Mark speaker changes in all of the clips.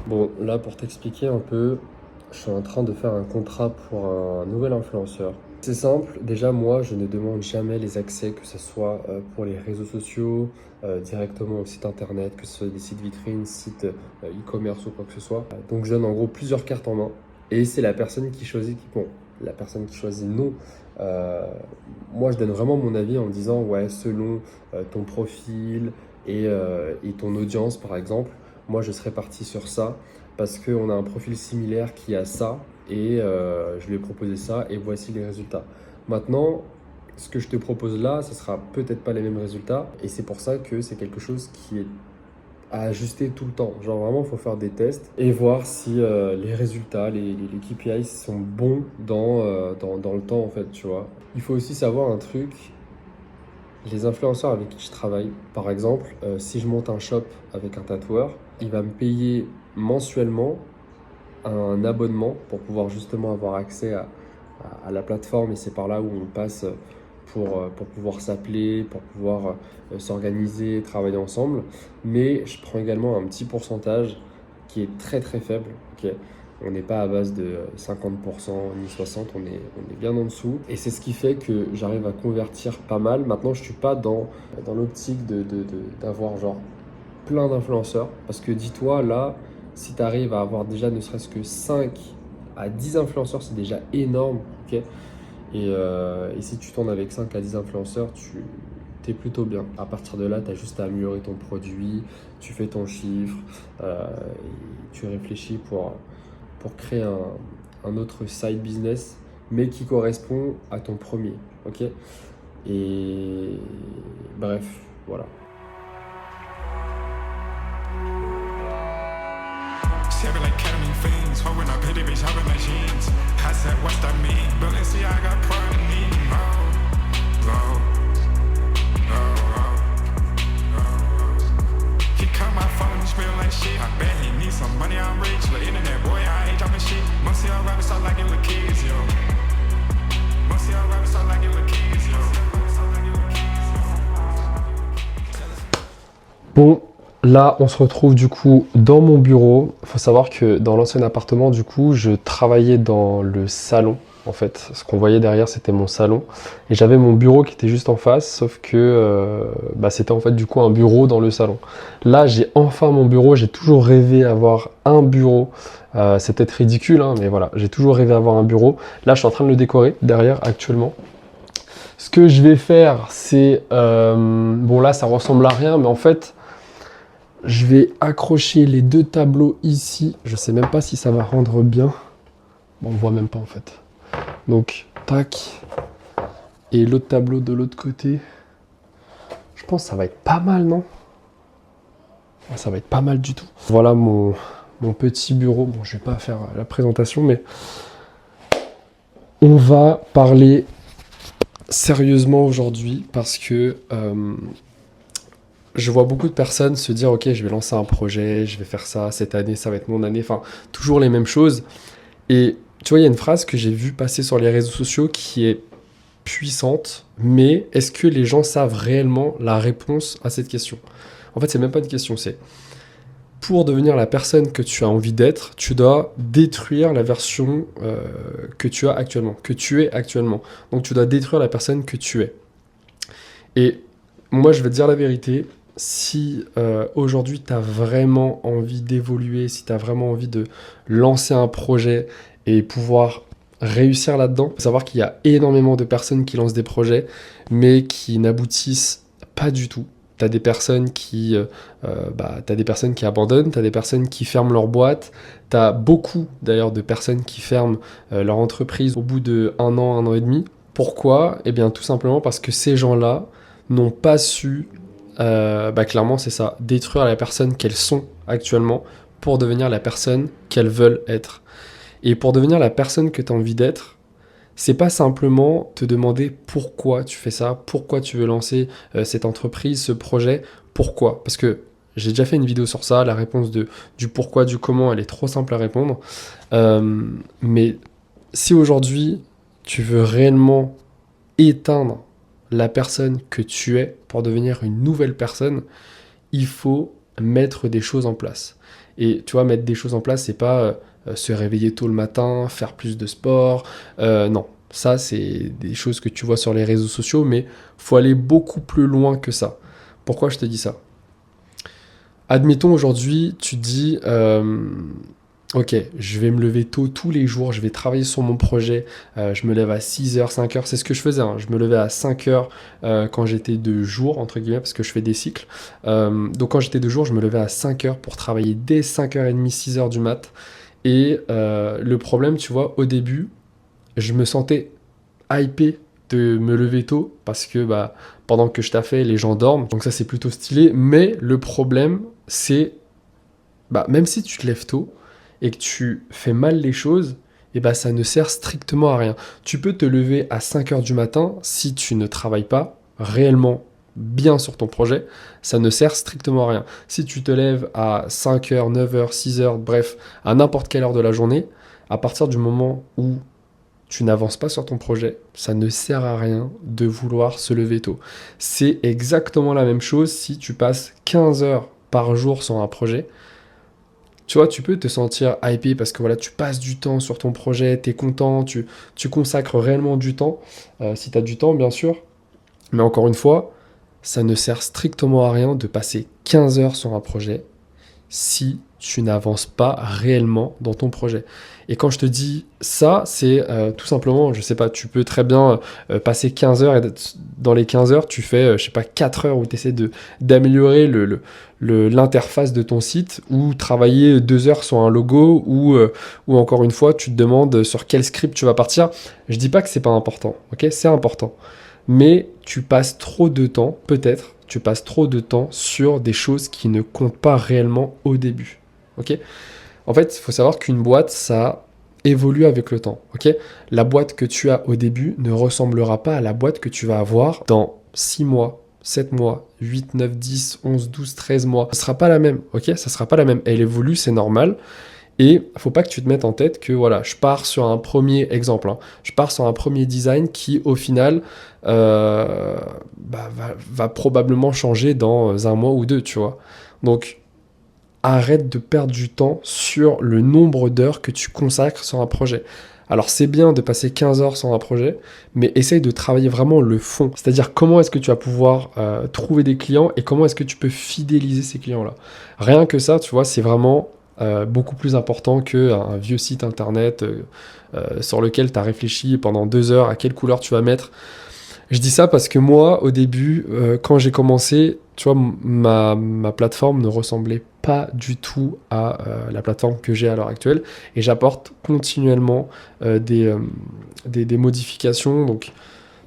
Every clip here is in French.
Speaker 1: Bon, là, pour t'expliquer un peu, je suis en train de faire un contrat pour un nouvel influenceur. C'est simple, déjà moi je ne demande jamais les accès, que ce soit pour les réseaux sociaux, directement au site internet, que ce soit des sites vitrines, sites e-commerce ou quoi que ce soit. Donc je donne en gros plusieurs cartes en main et c'est la personne qui choisit bon, la personne qui choisit non. Euh, Moi je donne vraiment mon avis en disant ouais, selon ton profil et ton audience par exemple, moi je serais parti sur ça parce qu'on a un profil similaire qui a ça et je lui ai proposé ça et voici les résultats. Maintenant, ce que je te propose là, ce sera peut-être pas les mêmes résultats et c'est pour ça que c'est quelque chose qui est à ajuster tout le temps. Genre vraiment, il faut faire des tests et voir si les résultats, les KPIs sont bons dans le temps en fait, tu vois. Il faut aussi savoir un truc, les influenceurs avec qui je travaille, par exemple, si je monte un shop avec un tatoueur, il va me payer mensuellement un abonnement pour pouvoir justement avoir accès à la plateforme et c'est par là où on passe pour pouvoir s'appeler, pour pouvoir s'organiser, travailler ensemble. Mais je prends également un petit pourcentage qui est très très faible. Ok, on n'est pas à base de 50% ni 60%, on est bien en dessous. Et c'est ce qui fait que j'arrive à convertir pas mal. Maintenant, je ne suis pas dans l'optique d'avoir genre plein d'influenceurs. Parce que dis-toi, là, si tu arrives à avoir déjà ne serait-ce que 5 à 10 influenceurs, c'est déjà énorme. Ok, et si tu tournes avec 5 à 10 influenceurs, tu es plutôt bien. À partir de là, tu as juste à améliorer ton produit, tu fais ton chiffre, et tu réfléchis pour créer un autre side business, mais qui correspond à ton premier. Ok. Et bref, voilà.
Speaker 2: Seven like ketamine fiends, holding up pretty bitch, hopping my jeans. I said, what's that mean? Balenciaga, Prada, Nemo. Low, low, low, low. He called my phone, he smell like shit. I bet he needs some money, I'm rich. The internet boy, I ain't dropping shit. Must see all rappers start like it with kids, yo. Must see all rappers start like it with kids, yo.
Speaker 1: Bon, là, on se retrouve du coup dans mon bureau. Il faut savoir que dans l'ancien appartement, du coup, je travaillais dans le salon. En fait, ce qu'on voyait derrière, c'était mon salon. Et j'avais mon bureau qui était juste en face, sauf que c'était en fait du coup un bureau dans le salon. Là, j'ai enfin mon bureau. J'ai toujours rêvé d'avoir un bureau. C'est peut-être ridicule, hein, mais voilà, j'ai toujours rêvé d'avoir un bureau. Là, je suis en train de le décorer derrière actuellement. Ce que je vais faire, c'est... bon, là, ça ressemble à rien, mais en fait... Je vais accrocher les deux tableaux ici. Je sais même pas si ça va rendre bien. Bon, on voit même pas en fait. Donc, tac. Et l'autre tableau de l'autre côté. Je pense que ça va être pas mal, non? Ça va être pas mal du tout. Voilà mon petit bureau. Bon, je vais pas faire la présentation, mais on va parler sérieusement aujourd'hui parce que je vois beaucoup de personnes se dire ok, je vais lancer un projet, je vais faire ça cette année, ça va être mon année, enfin toujours les mêmes choses. Et tu vois, il y a une phrase que j'ai vue passer sur les réseaux sociaux qui est puissante, mais est-ce que les gens savent réellement la réponse à cette question? En fait, c'est même pas une question, c'est pour devenir la personne que tu as envie d'être, tu dois détruire la version que tu as actuellement, que tu es actuellement. Donc tu dois détruire la personne que tu es. Et moi, je vais te dire la vérité, si aujourd'hui tu as vraiment envie d'évoluer, si tu as vraiment envie de lancer un projet et pouvoir réussir là-dedans, il faut savoir qu'il y a énormément de personnes qui lancent des projets, mais qui n'aboutissent pas du tout. Tu as des personnes t'as des personnes qui abandonnent, tu as des personnes qui ferment leur boîte, tu as beaucoup d'ailleurs de personnes qui ferment leur entreprise au bout de un an et demi. Pourquoi? Eh bien tout simplement parce que ces gens-là n'ont pas su, clairement c'est ça, détruire la personne qu'elles sont actuellement pour devenir la personne qu'elles veulent être. Et pour devenir la personne que tu as envie d'être, c'est pas simplement te demander pourquoi tu fais ça, pourquoi tu veux lancer cette entreprise, ce projet, pourquoi. Parce que j'ai déjà fait une vidéo sur ça, la réponse du pourquoi, du comment, elle est trop simple à répondre. Mais si aujourd'hui tu veux réellement éteindre la personne que tu es pour devenir une nouvelle personne, il faut mettre des choses en place. Et tu vois, mettre des choses en place, c'est pas se réveiller tôt le matin, faire plus de sport. Non, ça, c'est des choses que tu vois sur les réseaux sociaux, mais faut aller beaucoup plus loin que ça. Pourquoi je te dis ça? Admettons aujourd'hui, tu te dis, ok, je vais me lever tôt tous les jours, je vais travailler sur mon projet, je me lève à 6 heures, 5 heures, c'est ce que je faisais, hein. Je me levais à 5 heures quand j'étais de jour, entre guillemets, parce que je fais des cycles. Donc quand j'étais de jour, je me levais à 5 heures pour travailler dès 5h30, 6 heures du mat. Et le problème, tu vois, au début, je me sentais hypé de me lever tôt parce que bah, pendant que je taffais, les gens dorment. Donc ça, c'est plutôt stylé. Mais le problème, c'est bah, même si tu te lèves tôt et que tu fais mal les choses, et bah, ça ne sert strictement à rien. Tu peux te lever à 5 heures du matin si tu ne travailles pas réellement bien sur ton projet, ça ne sert strictement à rien. Si tu te lèves à 5 heures, 9 heures, 6 heures, bref, à n'importe quelle heure de la journée, à partir du moment où tu n'avances pas sur ton projet, ça ne sert à rien de vouloir se lever tôt. C'est exactement la même chose si tu passes 15 heures par jour sur un projet. Tu vois, tu peux te sentir hypé parce que voilà, tu passes du temps sur ton projet, tu es content, tu consacres réellement du temps, si tu as du temps bien sûr. Mais encore une fois, ça ne sert strictement à rien de passer 15 heures sur un projet si tu n'avances pas réellement dans ton projet. Et quand je te dis ça, c'est tout simplement, je sais pas, tu peux très bien passer 15 heures et dans les 15 heures, tu fais, je sais pas, 4 heures où tu essaies d'améliorer l'interface de ton site ou travailler 2 heures sur un logo ou encore une fois, tu te demandes sur quel script tu vas partir. Je dis pas que c'est pas important, ok? C'est important. Mais tu passes trop de temps, peut-être, tu passes trop de temps sur des choses qui ne comptent pas réellement au début. Ok? En fait, il faut savoir qu'une boîte, ça évolue avec le temps. Ok? La boîte que tu as au début ne ressemblera pas à la boîte que tu vas avoir dans 6 mois, 7 mois, 8, 9, 10, 11, 12, 13 mois. Ce ne sera pas la même. Ok? Ça ne sera pas la même. Elle évolue, c'est normal. Et il faut pas que tu te mettes en tête que voilà, je pars sur un premier exemple, hein. Je pars sur un premier design qui, au final, va probablement changer dans un mois ou deux, tu vois. Donc, arrête de perdre du temps sur le nombre d'heures que tu consacres sur un projet. Alors, c'est bien de passer 15 heures sur un projet, mais essaye de travailler vraiment le fond. C'est-à-dire, comment est-ce que tu vas pouvoir trouver des clients et comment est-ce que tu peux fidéliser ces clients-là. Rien que ça, tu vois, c'est vraiment beaucoup plus important qu'un vieux site internet sur lequel tu as réfléchi pendant 2 heures à quelle couleur tu vas mettre. Je dis ça parce que moi, au début, quand j'ai commencé, tu vois, ma plateforme ne ressemblait pas du tout à la plateforme que j'ai à l'heure actuelle et j'apporte continuellement des modifications. Donc,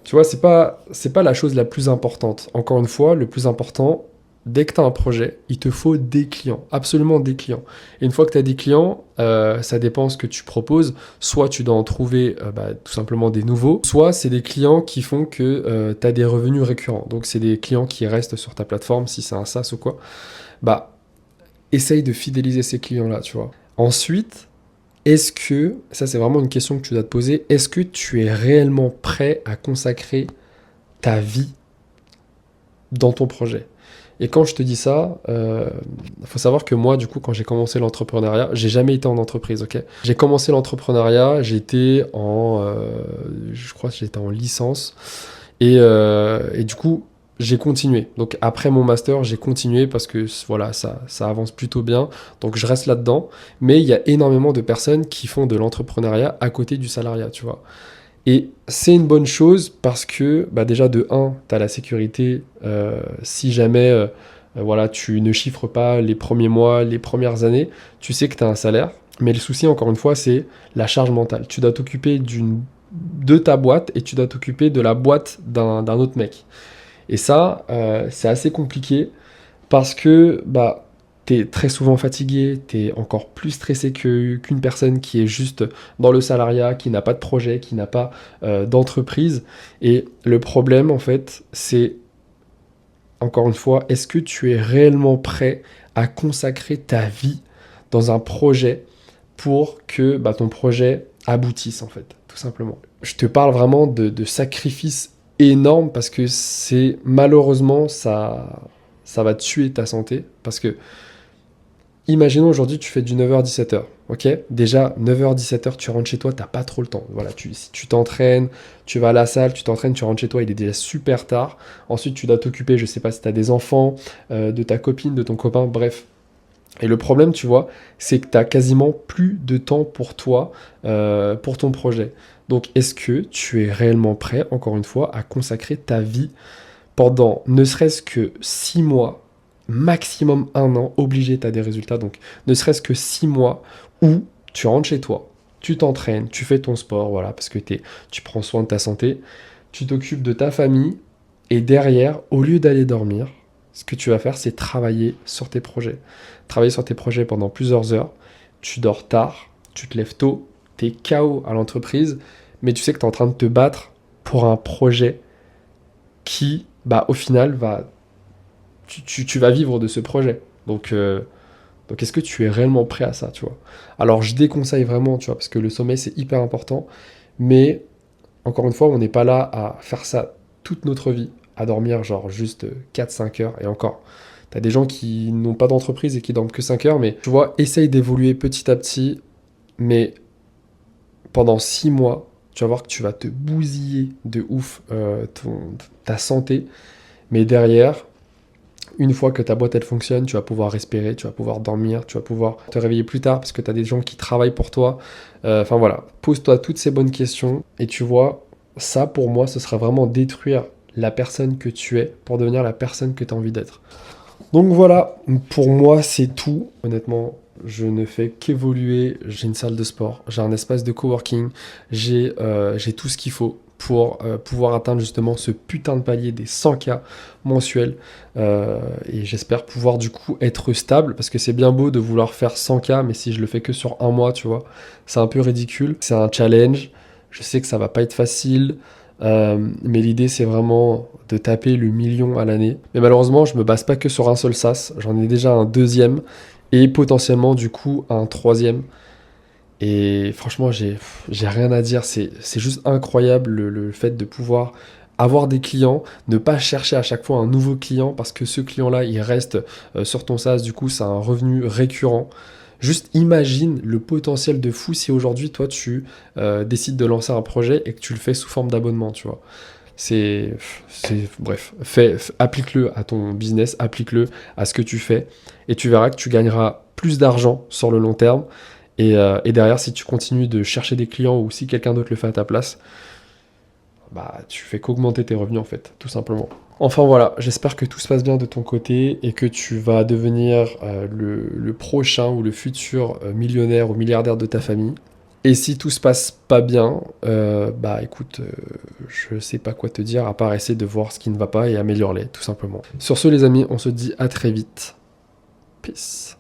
Speaker 1: tu vois, c'est pas la chose la plus importante. Encore une fois, le plus important, dès que tu as un projet, il te faut des clients, absolument des clients. Et une fois que tu as des clients, ça dépend ce que tu proposes. Soit tu dois en trouver tout simplement des nouveaux, soit c'est des clients qui font que tu as des revenus récurrents. Donc c'est des clients qui restent sur ta plateforme, si c'est un SaaS ou quoi. Bah, essaye de fidéliser ces clients-là, tu vois. Ensuite, est-ce que, ça c'est vraiment une question que tu dois te poser, est-ce que tu es réellement prêt à consacrer ta vie dans ton projet? Et quand je te dis ça, faut savoir que moi, du coup, quand j'ai commencé l'entrepreneuriat, j'ai jamais été en entreprise, ok? J'ai commencé l'entrepreneuriat, je crois que j'étais en licence, et du coup, j'ai continué. Donc après mon master, j'ai continué parce que voilà, ça avance plutôt bien. Donc je reste là-dedans. Mais il y a énormément de personnes qui font de l'entrepreneuriat à côté du salariat, tu vois. Et c'est une bonne chose parce que bah déjà de un, tu as la sécurité si jamais voilà, tu ne chiffres pas les premiers mois, les premières années, tu sais que tu as un salaire. Mais le souci, encore une fois, c'est la charge mentale. Tu dois t'occuper de ta boîte et tu dois t'occuper de la boîte d'un autre mec. Et ça, c'est assez compliqué parce que bah, tu es très souvent fatigué, tu es encore plus stressé qu'une personne qui est juste dans le salariat, qui n'a pas de projet, qui n'a pas d'entreprise. Et le problème, en fait, c'est, encore une fois, est-ce que tu es réellement prêt à consacrer ta vie dans un projet pour que bah, ton projet aboutisse, en fait, tout simplement. Je te parle vraiment de sacrifices énormes parce que c'est malheureusement ça va tuer ta santé parce que Imaginons aujourd'hui, tu fais du 9h-17h, ok? Déjà, 9h-17h, tu rentres chez toi, t'as pas trop le temps. Voilà, si tu t'entraînes, tu vas à la salle, tu t'entraînes, tu rentres chez toi, il est déjà super tard. Ensuite, tu dois t'occuper, je sais pas si t'as des enfants, de ta copine, de ton copain, bref. Et le problème, tu vois, c'est que t'as quasiment plus de temps pour toi, pour ton projet. Donc, est-ce que tu es réellement prêt, encore une fois, à consacrer ta vie pendant ne serait-ce que 6 mois, maximum 1 an, obligé, tu as des résultats, donc ne serait-ce que 6 mois où tu rentres chez toi, tu t'entraînes, tu fais ton sport, voilà, parce que tu prends soin de ta santé, tu t'occupes de ta famille, et derrière, au lieu d'aller dormir, ce que tu vas faire, c'est travailler sur tes projets. Travailler sur tes projets pendant plusieurs heures, tu dors tard, tu te lèves tôt, tu es KO à l'entreprise, mais tu sais que tu es en train de te battre pour un projet qui, bah, au final, tu vas vivre de ce projet. Donc est-ce que tu es réellement prêt à ça, tu vois? Alors, je déconseille vraiment, tu vois, parce que le sommeil, c'est hyper important. Mais, encore une fois, on n'est pas là à faire ça toute notre vie, à dormir genre juste 4-5 heures. Et encore, t'as des gens qui n'ont pas d'entreprise et qui dorment que 5 heures. Mais, tu vois, essaye d'évoluer petit à petit. Mais pendant 6 mois, tu vas voir que tu vas te bousiller de ouf ta santé. Mais derrière, une fois que ta boîte elle fonctionne, tu vas pouvoir respirer, tu vas pouvoir dormir, tu vas pouvoir te réveiller plus tard parce que tu as des gens qui travaillent pour toi. Enfin voilà, pose-toi toutes ces bonnes questions et tu vois, ça pour moi, ce sera vraiment détruire la personne que tu es pour devenir la personne que tu as envie d'être. Donc voilà, pour moi c'est tout. Honnêtement, je ne fais qu'évoluer. J'ai une salle de sport, j'ai un espace de coworking, j'ai tout ce qu'il faut pour pouvoir atteindre justement ce putain de palier des 100K mensuels. Et j'espère pouvoir du coup être stable, parce que c'est bien beau de vouloir faire 100K, mais si je le fais que sur un mois, tu vois, c'est un peu ridicule. C'est un challenge, je sais que ça va pas être facile, mais l'idée c'est vraiment de taper le million à l'année. Mais malheureusement, je me base pas que sur un seul SaaS, j'en ai déjà un deuxième, et potentiellement du coup un troisième. Et franchement, j'ai rien à dire. C'est juste incroyable le fait de pouvoir avoir des clients, ne pas chercher à chaque fois un nouveau client parce que ce client-là, il reste sur ton SaaS. Du coup, c'est un revenu récurrent. Juste imagine le potentiel de fou si aujourd'hui, toi, tu décides de lancer un projet et que tu le fais sous forme d'abonnement, tu vois. Bref, applique-le à ton business, applique-le à ce que tu fais et tu verras que tu gagneras plus d'argent sur le long terme. Et derrière, si tu continues de chercher des clients ou si quelqu'un d'autre le fait à ta place, bah tu fais qu'augmenter tes revenus en fait, tout simplement. Enfin voilà, j'espère que tout se passe bien de ton côté et que tu vas devenir le prochain ou le futur millionnaire ou milliardaire de ta famille. Et si tout se passe pas bien, bah écoute, je sais pas quoi te dire à part essayer de voir ce qui ne va pas et améliorer, tout simplement. Sur ce les amis, on se dit à très vite. Peace.